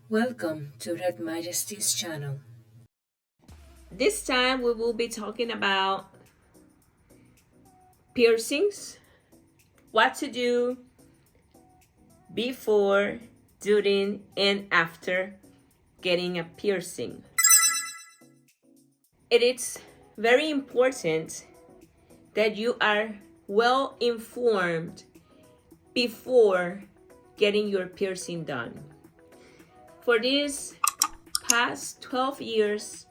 Welcome to Red Majesty's channel. This time we will be talking about piercings, what to do before, during, and after getting a piercing. It is very important that you are well informed before getting your piercing done. For these past 12 years,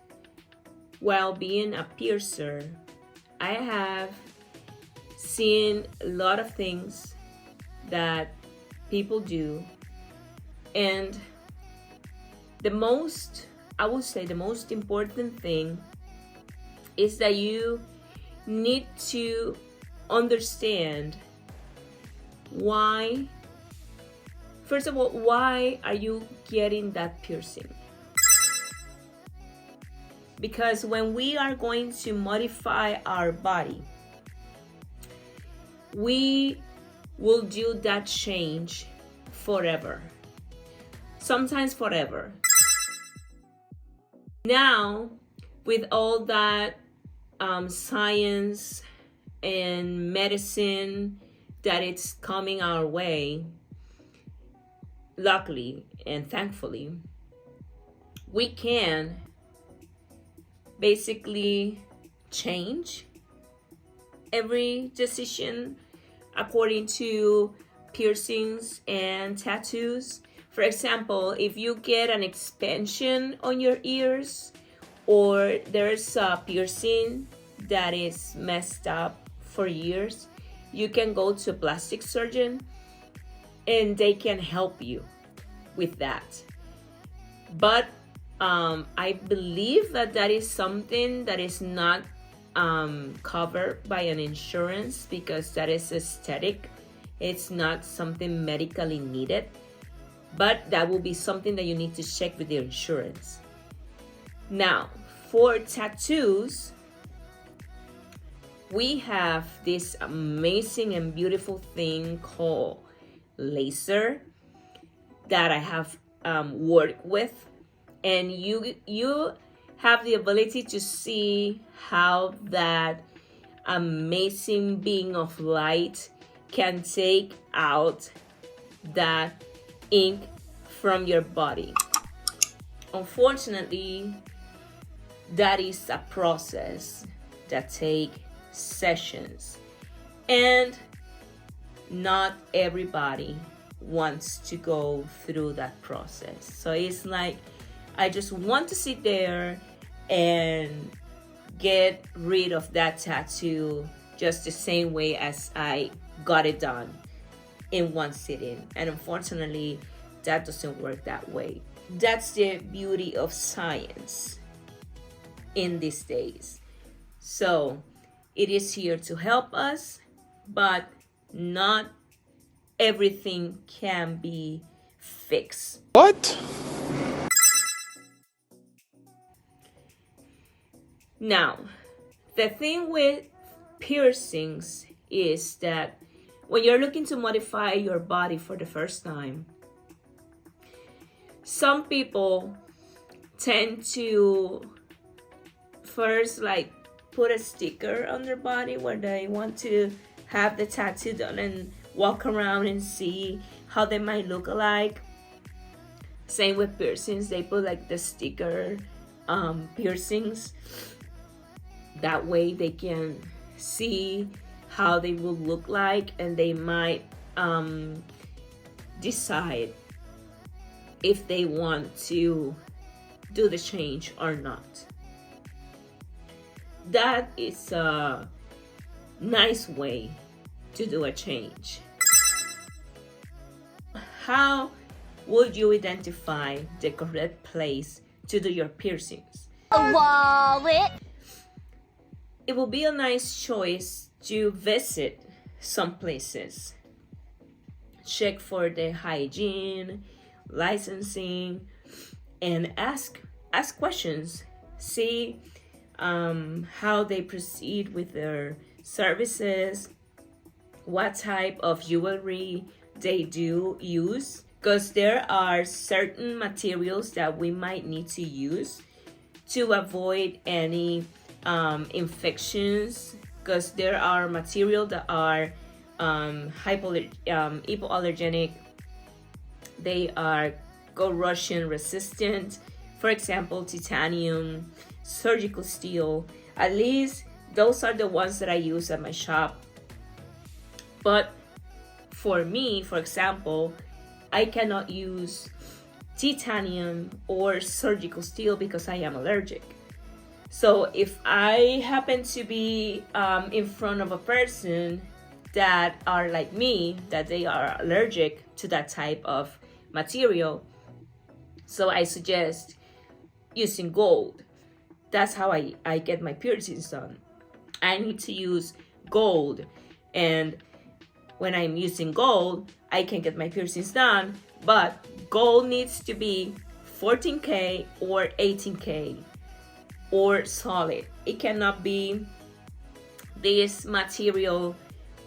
while being a piercer, I have seen a lot of things that people do, and I would say the most important thing is that you need to understand why. First of all, why are you getting that piercing? Because when we are going to modify our body, we will do that change forever, sometimes forever. Now, with all that science and medicine that it's coming our way, luckily and thankfully, we can basically change every decision according to piercings and tattoos. For example, if you get an expansion on your ears, or there's a piercing that is messed up for years, you can go to a plastic surgeon and they can help you with that. But I believe that is something that is not covered by an insurance, because that is aesthetic. It's not something medically needed, but that will be something that you need to check with your insurance. Now, for tattoos, we have this amazing and beautiful thing called laser that I have worked with, and you have the ability to see how that amazing being of light can take out that ink from your body. Unfortunately, that is a process that takes sessions, and not everybody wants to go through that process. So it's like, I just want to sit there and get rid of that tattoo just the same way as I got it done in one sitting. And unfortunately, that doesn't work that way. That's the beauty of science in these days. So it is here to help us, but not everything can be fixed. What? Now, the thing with piercings is that when you're looking to modify your body for the first time, some people tend to first put a sticker on their body where they want to have the tattoo done and walk around and see how they might look like. Same with piercings, they put the sticker piercings. That way they can see how they will look like, and they might decide if they want to do the change or not. That is a nice way to do a change. How would you identify the correct place to do your piercings? A wallet. It will be a nice choice to visit some places. Check for the hygiene, licensing, and ask questions. See how they proceed with their services, what type of jewelry they do use, because there are certain materials that we might need to use to avoid any infections, because there are materials that are hypoallergenic. They are corrosion resistant. For example, titanium, surgical steel. At least those are the ones that I use at my shop. But for me, for example, I cannot use titanium or surgical steel because I am allergic. So if I happen to be in front of a person that are like me, that they are allergic to that type of material, so I suggest using gold. That's how I get my piercings done. I need to use gold, and when I'm using gold, I can get my piercings done, but gold needs to be 14K or 18K or solid. It cannot be this material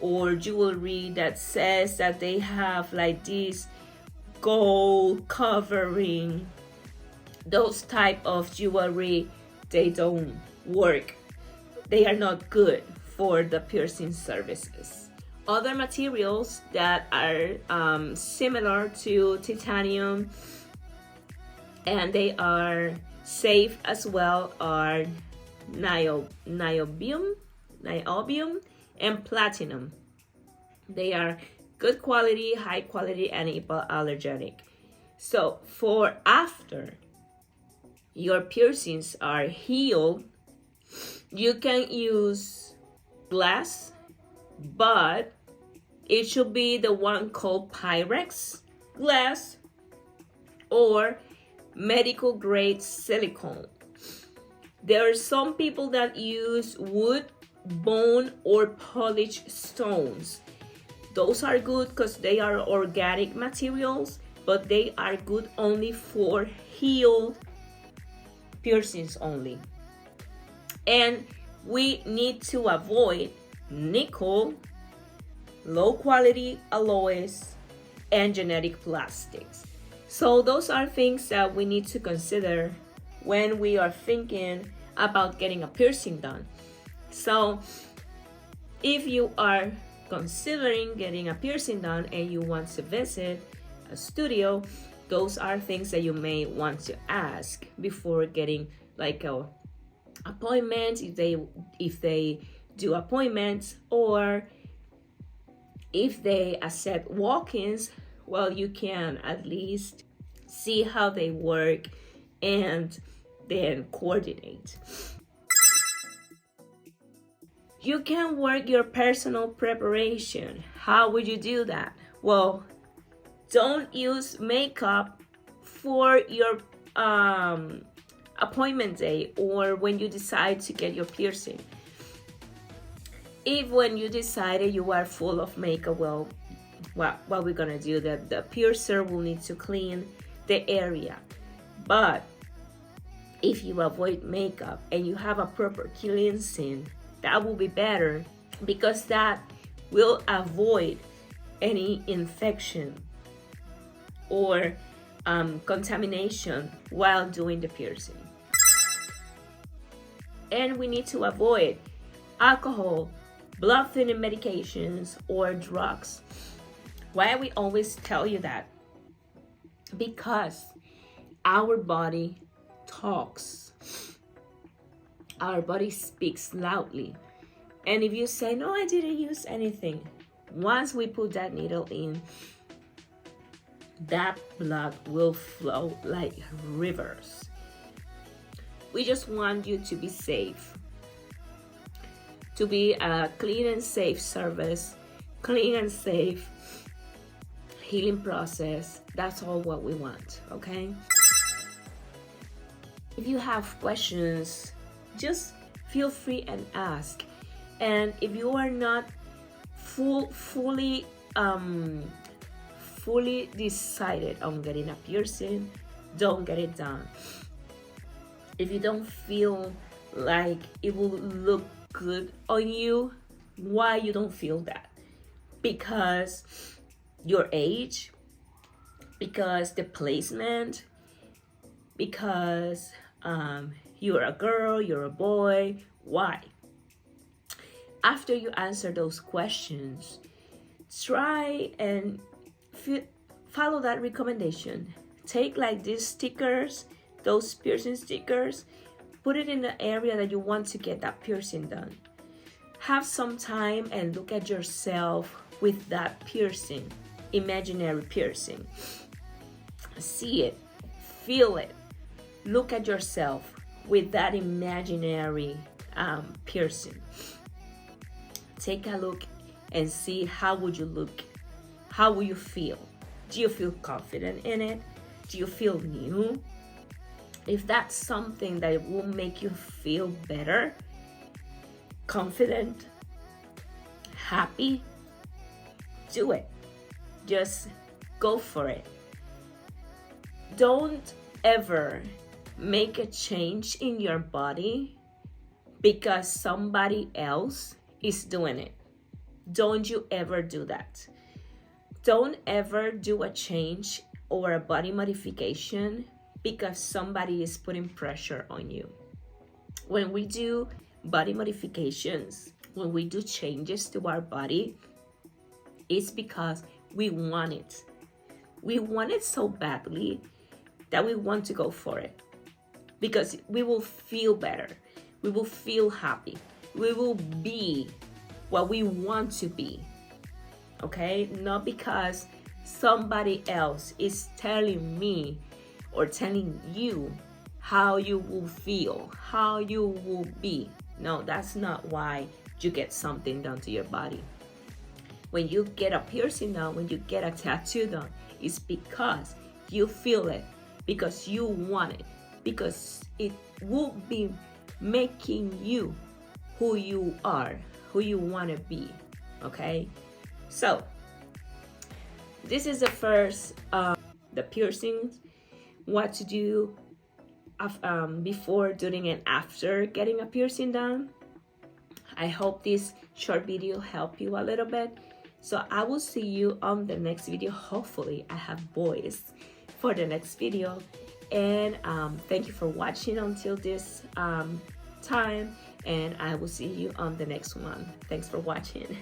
or jewelry that says that they have like this gold covering. Those type of jewelry, they don't work. They are not good for the piercing services. Other materials that are similar to titanium and they are safe as well are niobium and platinum. They are good quality, high quality, and hypoallergenic. So for after your piercings are healed, you can use glass, but it should be the one called Pyrex glass or medical grade silicone. There are some people that use wood, bone, or polished stones. Those are good because they are organic materials, but they are good only for healed piercings only. And we need to avoid nickel, low quality alloys, and genetic plastics. So those are things that we need to consider when we are thinking about getting a piercing done. So if you are considering getting a piercing done and you want to visit a studio, those are things that you may want to ask before getting like a appointment, if they do appointments, or if they accept walk-ins. Well, you can at least see how they work and then coordinate. You can work your personal preparation. How would you do that? Well, don't use makeup for your appointment day or when you decide to get your piercing. If when you decided you are full of makeup, well, what we're gonna do, that the piercer will need to clean the area. But if you avoid makeup and you have a proper cleansing, that will be better, because that will avoid any infection or contamination while doing the piercing. And we need to avoid alcohol, blood thinning medications, or drugs. Why we always tell you that? Because our body talks. Our body speaks loudly. And if you say, no, I didn't use anything, once we put that needle in, that blood will flow like rivers. We just want you to be safe, to be a clean and safe service, clean and safe healing process. That's all what we want, okay? If you have questions, just feel free and ask. And if you are not fully decided on getting a piercing, don't get it done. If you don't feel like it will look good on you, why you don't feel that? Because your age, because the placement, because you're a girl, you're a boy, why? After you answer those questions, try and follow that recommendation. Take like these stickers, those piercing stickers, put it in the area that you want to get that piercing done. Have some time and look at yourself with that piercing, imaginary piercing. See it, feel it. Look at yourself with that imaginary piercing. Take a look and see how would you look, how will you feel. Do you feel confident in it? Do you feel new? If that's something that will make you feel better, confident, happy, do it. Just go for it. Don't ever make a change in your body because somebody else is doing it. Don't you ever do that. Don't ever do a change or a body modification because somebody is putting pressure on you. When we do body modifications, when we do changes to our body, it's because we want it. We want it so badly that we want to go for it because we will feel better. We will feel happy. We will be what we want to be. Okay? Not because somebody else is telling me or telling you how you will feel, how you will be. No, that's not why you get something done to your body. When you get a piercing done, when you get a tattoo done, it's because you feel it, because you want it, because it will be making you who you are, who you want to be. Okay? So, this is the first, the piercings, what to do before, during, and after getting a piercing done. I hope this short video helped you a little bit. So I will see you on the next video. Hopefully I have boys for the next video. And thank you for watching until this time. And I will see you on the next one. Thanks for watching.